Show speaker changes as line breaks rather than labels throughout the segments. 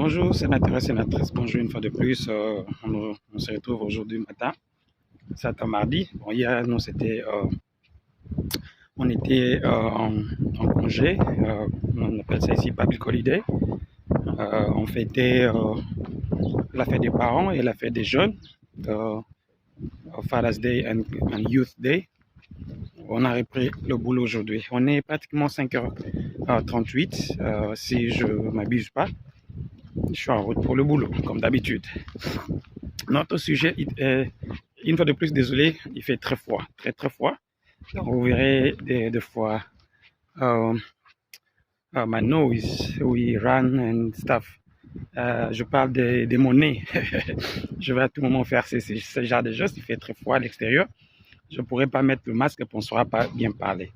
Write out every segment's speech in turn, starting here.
Bonjour sénatrice, sénatrice, bonjour une fois de plus. On se retrouve aujourd'hui matin, c'est un mardi. Bon, hier, nous, on était en congé, on appelle ça ici Public Holiday. On fêtait la fête des parents et la fête des jeunes, Father's Day and Youth Day. On a repris le boulot aujourd'hui. On est pratiquement 5h38, si je ne m'abuse pas. Je suis en route pour le boulot, comme d'habitude. Notre sujet est, une fois de plus, désolé, il fait très froid, très très froid. Donc vous verrez des fois my nose, we run and stuff. Je parle des monnaies. Je vais à tout moment faire ce genre de gestes. Il fait très froid à l'extérieur. Je ne pourrais pas mettre le masque pour ne saura pas bien parler.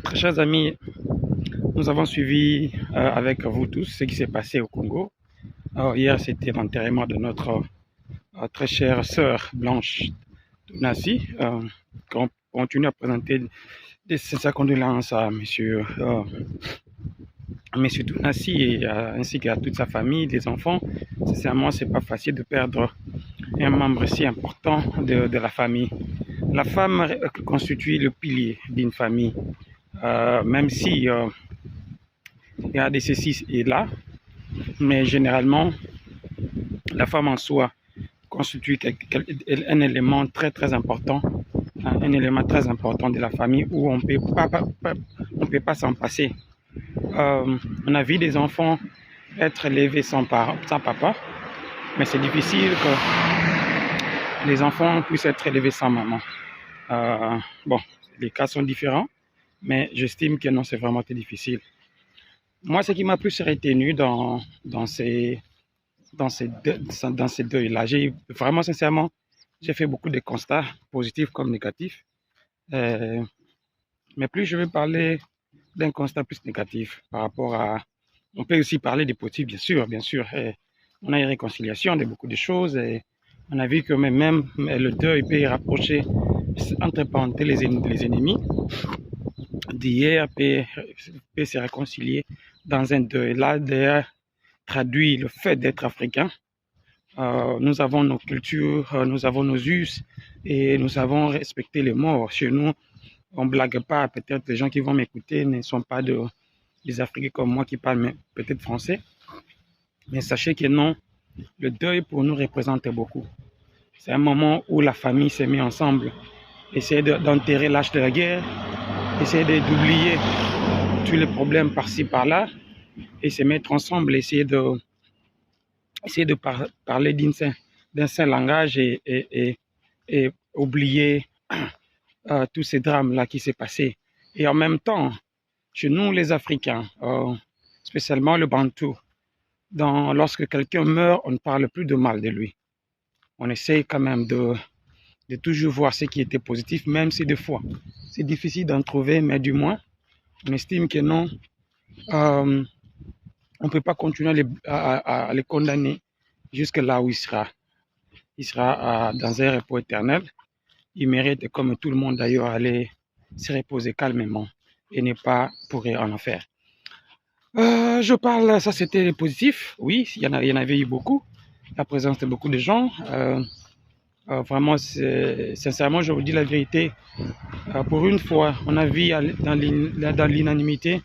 Très chers amis, nous avons suivi avec vous tous ce qui s'est passé au Congo. Hier, c'était l'enterrement de notre très chère sœur Blanche Dounassi. On continue à présenter ses condoléances à monsieur Dounassi ainsi qu'à toute sa famille, des enfants. Sincèrement, c'est pas facile de perdre un membre si important de la famille. La femme constitue le pilier d'une famille, même si il y a des ceci et là, mais généralement, la femme en soi constitue un élément très important, un élément très important de la famille où on peut pas s'en passer. On a vu des enfants être élevés sans papa, mais c'est difficile que les enfants puissent être élevés sans maman. Bon, les cas sont différents, mais j'estime que non, c'est vraiment très difficile. Moi, ce qui m'a plus retenu dans ces deuils-là, vraiment sincèrement, j'ai fait beaucoup de constats, positifs comme négatifs. Mais plus je vais parler d'un constat plus négatif par rapport à... On peut aussi parler des positifs, bien sûr. On a une réconciliation de beaucoup de choses. Et on a vu que même le deuil peut rapprocher entre parenthèses les ennemis. D'hier peut se réconcilier dans un deuil. Là, d'ailleurs, traduit le fait d'être africain. Nous avons nos cultures, nous avons nos us et nous avons respecté les morts. Chez nous, on ne blague pas. Peut-être les gens qui vont m'écouter ne sont pas des Africains comme moi qui parlent peut-être français. Mais sachez que non, le deuil pour nous représente beaucoup. C'est un moment où la famille s'est mise ensemble, essayer d'enterrer l'âge de la guerre, essayer d'oublier tous les problèmes par-ci par-là et se mettre ensemble, essayer de parler d'un saint langage et oublier tous ces drames-là qui s'est passé. Et en même temps, chez nous les Africains, spécialement le Bantou, lorsque quelqu'un meurt, on ne parle plus de mal de lui. On essaye quand même de toujours voir ce qui était positif, même si des fois c'est difficile d'en trouver, mais du moins, on estime que non, on ne peut pas continuer à les condamner jusque là où il sera. Il sera dans un repos éternel. Il mérite, comme tout le monde d'ailleurs, aller se reposer calmement et ne pas pourrir en enfer. Je parle, ça c'était positif, oui, il y en avait eu beaucoup, la présence de beaucoup de gens. Vraiment, sincèrement, je vous dis la vérité, pour une fois, on a vu dans l'unanimité,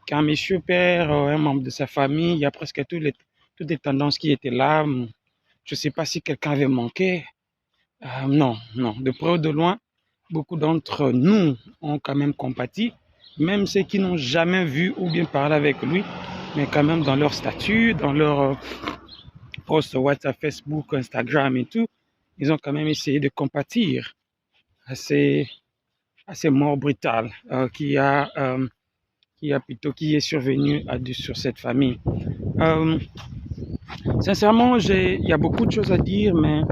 quand monsieur perd un membre de sa famille, il y a presque toutes les tendances qui étaient là. Je ne sais pas si quelqu'un avait manqué. Non, de près ou de loin, beaucoup d'entre nous ont quand même compati, même ceux qui n'ont jamais vu ou bien parlé avec lui, mais quand même dans leur statut, dans leur post WhatsApp, Facebook, Instagram et tout, ils ont quand même essayé de compatir à ces morts brutales qui est survenu sur cette famille. Sincèrement, il y a beaucoup de choses à dire, mais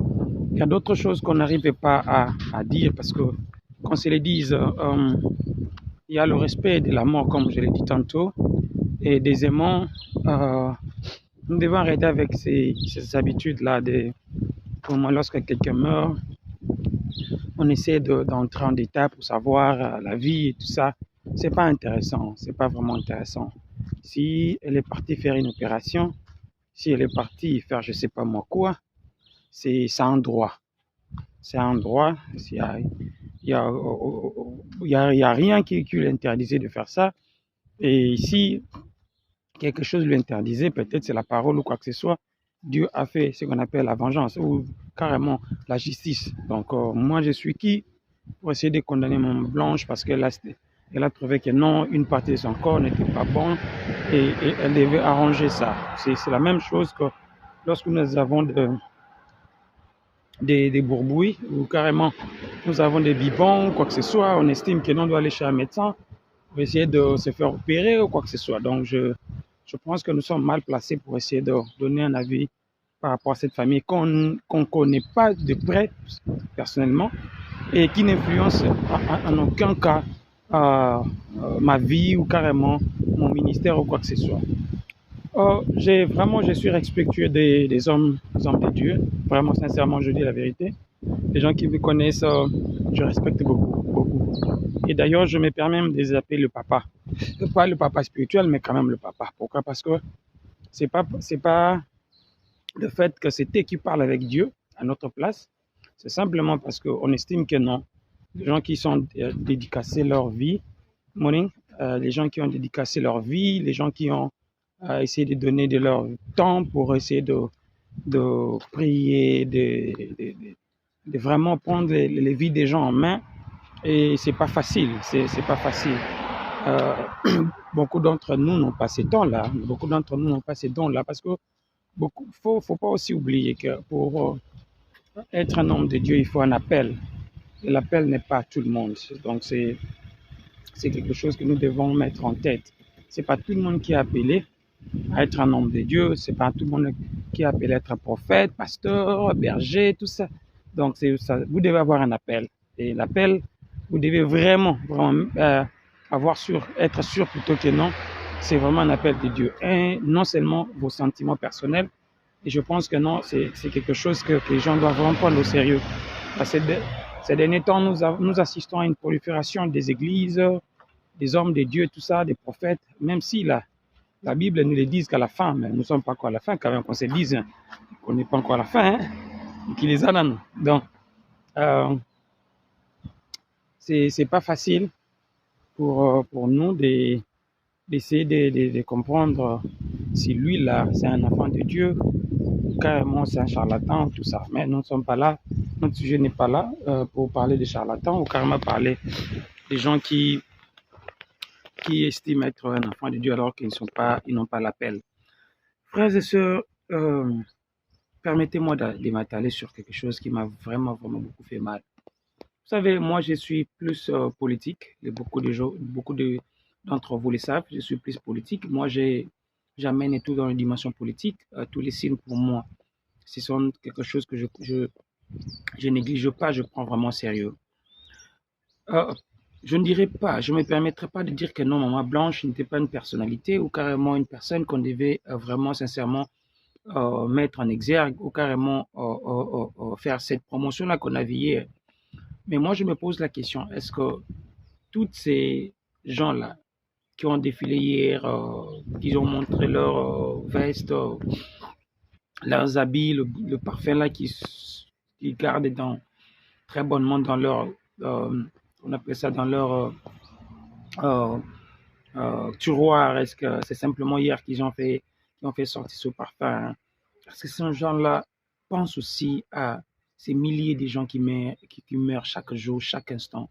il y a d'autres choses qu'on n'arrive pas à dire parce que, qu'on se les dise, il y a le respect de la mort, comme je l'ai dit tantôt, et deuxièmement, nous devons arrêter avec ces habitudes-là comment lorsque quelqu'un meurt, on essaie d'entrer en détail pour savoir la vie et tout ça. C'est pas intéressant, c'est pas vraiment intéressant. Si elle est partie faire une opération, si elle est partie faire je sais pas moi quoi, c'est un droit. C'est un droit. Il y a rien qui lui interdisait de faire ça. Et si quelque chose lui interdisait, peut-être c'est la parole ou quoi que ce soit, Dieu a fait ce qu'on appelle la vengeance ou carrément la justice. Donc moi je suis qui pour essayer de condamner Maman Blanche parce qu'elle a trouvé que non, une partie de son corps n'était pas bonne et elle devait arranger ça. C'est la même chose que lorsque nous avons des bourbouilles ou carrément nous avons des bibons ou quoi que ce soit, on estime que l'on doit aller chez un médecin pour essayer de se faire opérer ou quoi que ce soit. Donc je pense que nous sommes mal placés pour essayer de donner un avis par rapport à cette famille qu'on ne connaît pas de près personnellement et qui n'influence en aucun cas ma vie ou carrément mon ministère ou quoi que ce soit. Je suis respectueux des hommes de Dieu. Vraiment, sincèrement, je dis la vérité. Les gens qui me connaissent, je respecte beaucoup, beaucoup. Et d'ailleurs, je me permets même de les appeler le papa. Pas le papa spirituel, mais quand même le papa. Pourquoi? Parce que c'est pas le fait que c'est eux qui parlent avec Dieu à notre place. C'est simplement parce qu'on estime que non. Les gens qui sont dédicacés leur vie, morning, les gens qui ont dédicacé leur vie, les gens qui ont essayé de donner de leur temps pour essayer de prier, de vraiment prendre les vies des gens en main. Et c'est pas facile, c'est pas facile. Euh, beaucoup d'entre nous n'ont pas ces dons-là. Beaucoup d'entre nous n'ont pas ces dons-là parce que faut pas aussi oublier que pour être un homme de Dieu, il faut un appel. Et l'appel n'est pas à tout le monde. Donc c'est quelque chose que nous devons mettre en tête. C'est pas tout le monde qui est appelé à être un homme de Dieu. C'est pas tout le monde qui est appelé à être un prophète, pasteur, berger, tout ça. Donc ça, vous devez avoir un appel. Et l'appel, vous devez vraiment être sûr plutôt que non. C'est vraiment un appel de Dieu. Et non seulement vos sentiments personnels. Et je pense que non, c'est quelque chose que les gens doivent vraiment prendre au sérieux. Parce que ces derniers temps, nous assistons à une prolifération des églises, des hommes de Dieu, tout ça, des prophètes, même si la Bible nous le dit qu'à la fin, mais nous ne sommes pas encore à la fin, quand même qu'on se dise qu'on n'est pas encore à la fin, hein, qu'il les a. Donc, c'est pas facile pour nous d'essayer de comprendre si lui, là, c'est un enfant de Dieu, carrément c'est un charlatan, tout ça. Mais nous ne sommes pas là, notre sujet n'est pas là pour parler de charlatans ou carrément parler des gens qui estiment être un enfant de Dieu alors qu'ils n'ont pas l'appel. Frères et sœurs, permettez-moi de m'attarder sur quelque chose qui m'a vraiment, vraiment beaucoup fait mal. Vous savez, moi, je suis plus politique. Et beaucoup d'entre vous le savent, je suis plus politique. Moi, j'amène tout dans la dimension politique. Tous les signes pour moi, ce sont quelque chose que je néglige pas, je prends vraiment au sérieux. Euh, je ne dirais pas, je ne me permettrai pas de dire que non, Maman Blanche n'était pas une personnalité ou carrément une personne qu'on devait vraiment sincèrement mettre en exergue ou carrément faire cette promotion-là qu'on a vue hier. Mais moi, je me pose la question, est-ce que toutes ces gens-là qui ont défilé hier, qui ont montré leur veste, leurs habits, le parfum là qu'ils gardent très bonnement dans leur, on appelle ça dans leur euh, tiroir, est-ce que c'est simplement hier qu'ils ont fait sortir ce parfum, hein? Parce que ces gens-là pensent aussi à ces milliers de gens qui meurent chaque jour, chaque instant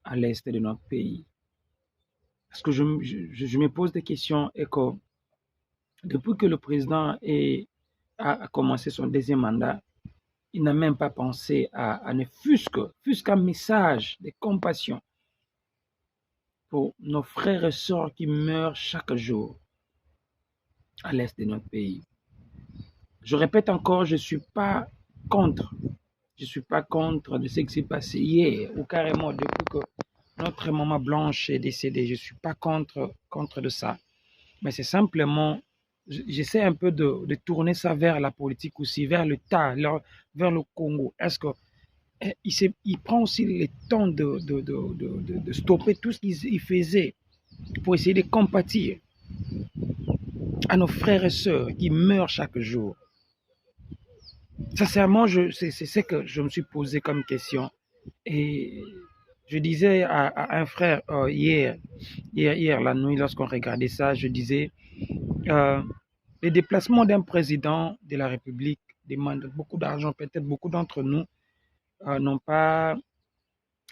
à l'est de notre pays. Parce que je me pose des questions et que depuis que le président a commencé son deuxième mandat, il n'a même pas pensé à ne fût-ce qu'un message de compassion pour nos frères et sœurs qui meurent chaque jour à l'est de notre pays. Je répète encore, je ne suis pas contre. Je ne suis pas contre de ce qui s'est passé hier ou carrément depuis que notre maman Blanche est décédée. Je ne suis pas contre de ça. Mais c'est simplement, j'essaie un peu de tourner ça vers la politique aussi, vers l'État, vers le Congo. Est-ce que il prend aussi le temps de stopper tout ce qu'il faisait pour essayer de compatir? à nos frères et sœurs qui meurent chaque jour. Sincèrement, c'est ce que je me suis posé comme question. Et je disais à un frère hier la nuit, lorsqu'on regardait ça, je disais, les déplacements d'un président de la République demandent beaucoup d'argent. Peut-être beaucoup d'entre nous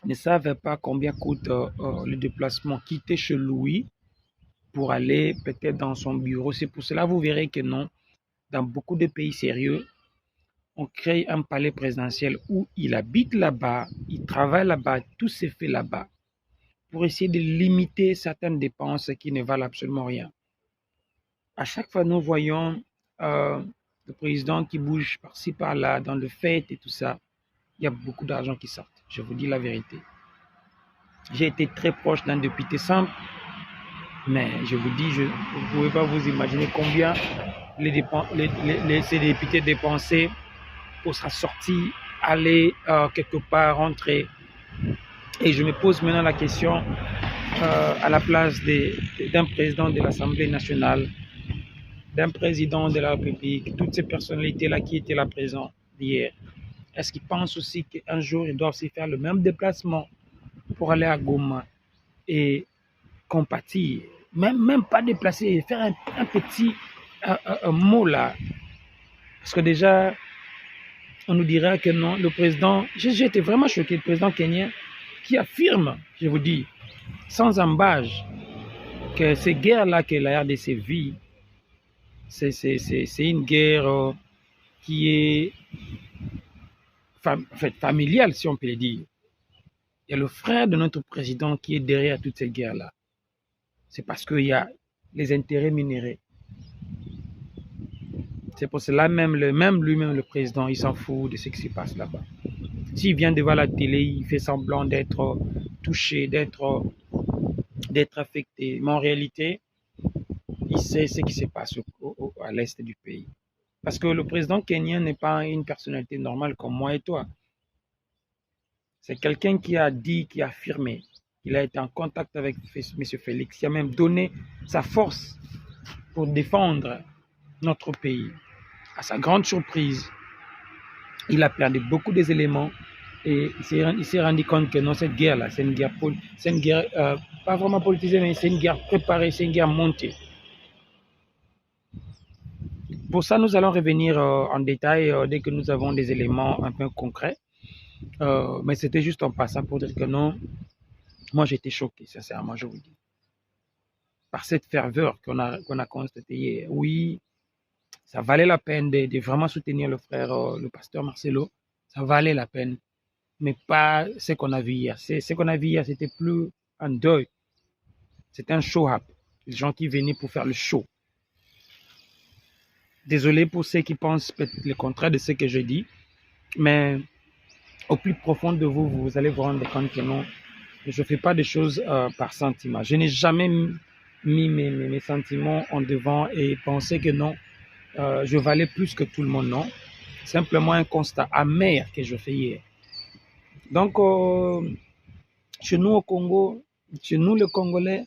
ne savent pas combien coûte le déplacement. Quitter chez Louis pour aller peut-être dans son bureau. C'est pour cela que vous verrez que non, dans beaucoup de pays sérieux, on crée un palais présidentiel où il habite là-bas, il travaille là-bas, tout s'est fait là-bas, pour essayer de limiter certaines dépenses qui ne valent absolument rien. À chaque fois, nous voyons le président qui bouge par-ci, par-là, dans le fête et tout ça, il y a beaucoup d'argent qui sort. Je vous dis la vérité. J'ai été très proche d'un député simple, mais je vous dis, vous ne pouvez pas vous imaginer combien ces députés dépensaient pour sera sorti, aller quelque part, rentrer. Et je me pose maintenant la question à la place d'un président de l'Assemblée nationale, d'un président de la République, toutes ces personnalités-là qui étaient là présentes hier. Est-ce qu'ils pensent aussi qu'un jour, ils doivent aussi faire le même déplacement pour aller à Goma et compatir, même pas déplacer, faire un petit mot là. Parce que déjà, on nous dira que non, le président, j'ai été vraiment choqué, le président kenyan qui affirme, je vous dis, sans embâche, que ces guerres-là que la RDC vit, c'est une guerre qui est familiale, si on peut le dire. Il y a le frère de notre président qui est derrière toutes ces guerres-là. C'est parce qu'il y a les intérêts minéraux. C'est pour cela même lui-même, le président, il s'en fout de ce qui se passe là-bas. S'il vient devant la télé, il fait semblant d'être touché, d'être affecté. Mais en réalité, il sait ce qui se passe à l'est du pays. Parce que le président kenyan n'est pas une personnalité normale comme moi et toi. C'est quelqu'un qui a dit, qui a affirmé qu'il a été en contact avec M. Félix, qui a même donné sa force pour défendre notre pays. À sa grande surprise, il a perdu beaucoup des éléments et il s'est rendu compte que non, cette guerre-là, c'est une guerre pas vraiment politisée, mais c'est une guerre préparée, c'est une guerre montée. Pour ça, nous allons revenir en détail dès que nous avons des éléments un peu concrets. Mais c'était juste en passant pour dire que non, moi j'étais choqué, sincèrement, je vous dis. Par cette ferveur qu'on a constatée hier. Oui, ça valait la peine de vraiment soutenir le frère, le pasteur Marcelo. Ça valait la peine. Mais pas ce qu'on a vu hier. Ce qu'on a vu hier, c'était plus un deuil. C'était un show-up. Les gens qui venaient pour faire le show. Désolé pour ceux qui pensent le contraire de ce que je dis. Mais au plus profond de vous, vous allez vous rendre compte que non, je ne fais pas des choses par sentiment. Je n'ai jamais mis mes sentiments en devant et pensé que non, je valais plus que tout le monde, non. Simplement un constat amer que je fais hier. Donc, chez nous au Congo, chez nous les Congolais,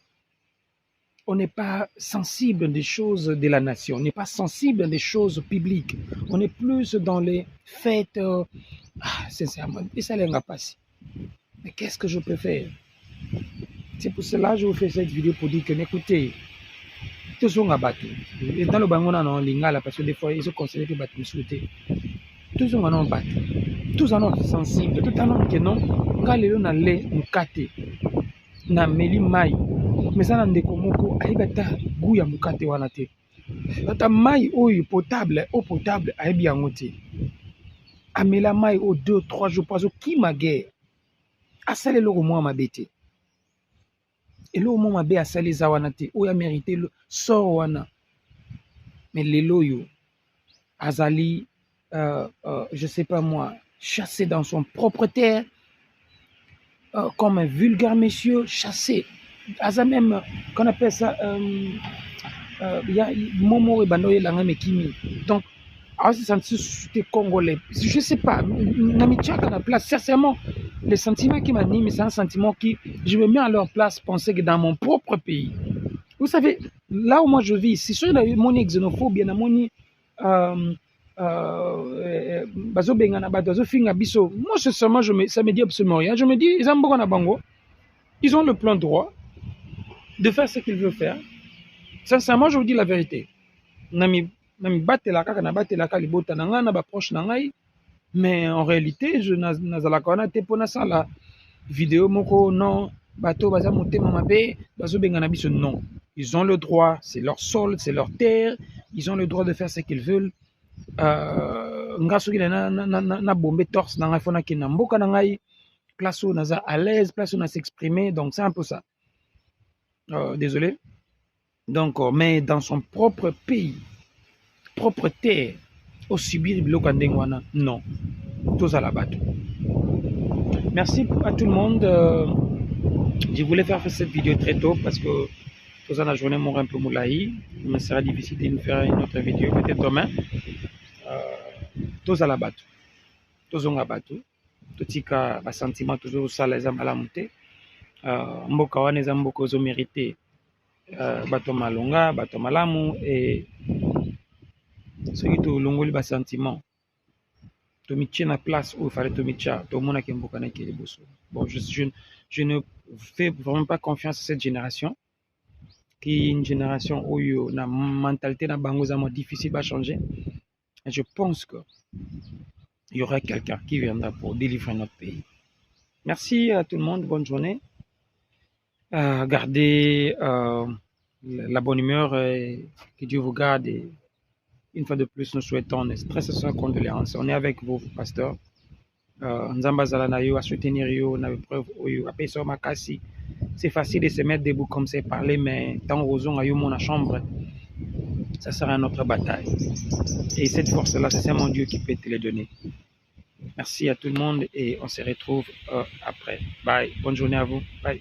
on n'est pas sensible des choses de la nation, on n'est pas sensible des choses publiques. On est plus dans les fêtes, sincèrement, et ça n'a pas passé. Mais qu'est-ce que je peux faire? C'est pour cela que je vous fais cette vidéo pour dire que, écoutez, tout le monde a battu. Et dans le bangon, on a lingala parce que des fois, ils se considèrent que battu souhaité. Tout le monde a battu. Tous en ont sensible. Tout en ont que non. Quand les gens allaient nous cater, na meli mai. Mais ça n'a ndeko moko aibata guya mukate wana te. Ata mai oyo potable, eau potable aibi yango te. Amela mai au 2-3 jours parce que ma guerre. Asale loko mwa mabete. Et là, au moment où a salé zawanate, où a mérité le sort wana. Mais les loyaux, Azali, je sais pas moi, chassé dans son propre terre, comme un vulgaire monsieur, chassé. Aza même, qu'on appelle ça, il y a Momo et Banoye Langame Kimi. Donc, c'est senti congolais. Je sais pas, Namichaka na place, sincèrement, le sentiment qui m'anime, c'est un sentiment qui, je me mets à leur place, penser que dans mon propre pays, vous savez, là où moi je vis, c'est sûr qu'il y a mon xénophobie, il y a mon moi, sincèrement, ça me dit absolument rien. Je me dis, ils ont le plein droit de faire ce qu'ils veulent faire. Sincèrement, je vous dis la vérité. Mais en réalité, je n'ai pas la vidéo moko non bato baza motema mabe bazobengana biso non. Ils ont le droit, c'est leur sol, c'est leur terre, ils ont le droit de faire ce qu'ils veulent. Nga soki na bombe torse na ngai fona ki na mboka na ngai place où naza à l'aise, place où na s'exprimer, donc c'est un peu ça. Désolé. Donc mais dans son propre pays, propre terre, au subir biloko ndenge wana non. Tous à la batte. Merci à tout le monde. Je voulais faire cette vidéo très tôt parce que tous à la journée mon un peu moulaï. Il me sera difficile de nous faire une autre vidéo peut-être demain. Tous à la batte. Tous on a battu. Tout cas, bas sentiment toujours ça les ambala monter. Mboka wana eza mboka ozo mérité. Bato malonga, bato malamu et ce qui tout longoli bas sentiment. Tomitia na place où il fallait Tomitia, tout le monde a qui mboka na qui est bosso. Bon, je ne fais vraiment pas confiance à cette génération, qui est une génération où la mentalité na bango est difficile à changer. Et je pense que il y aura quelqu'un qui viendra pour délivrer notre pays. Merci à tout le monde, bonne journée. Gardez la bonne humeur, que Dieu vous garde. Et une fois de plus, nous souhaitons une très sincère condoléances. On est avec vous, pasteur. Nzamba zala na yo, à soutenir yo, na preuve yo, à payer makasi. C'est facile de se mettre debout comme c'est parler, mais tant qu'on a eu mon chambre, ça sera notre bataille. Et cette force-là, c'est mon Dieu qui peut te les donner. Merci à tout le monde et on se retrouve après. Bye. Bonne journée à vous. Bye.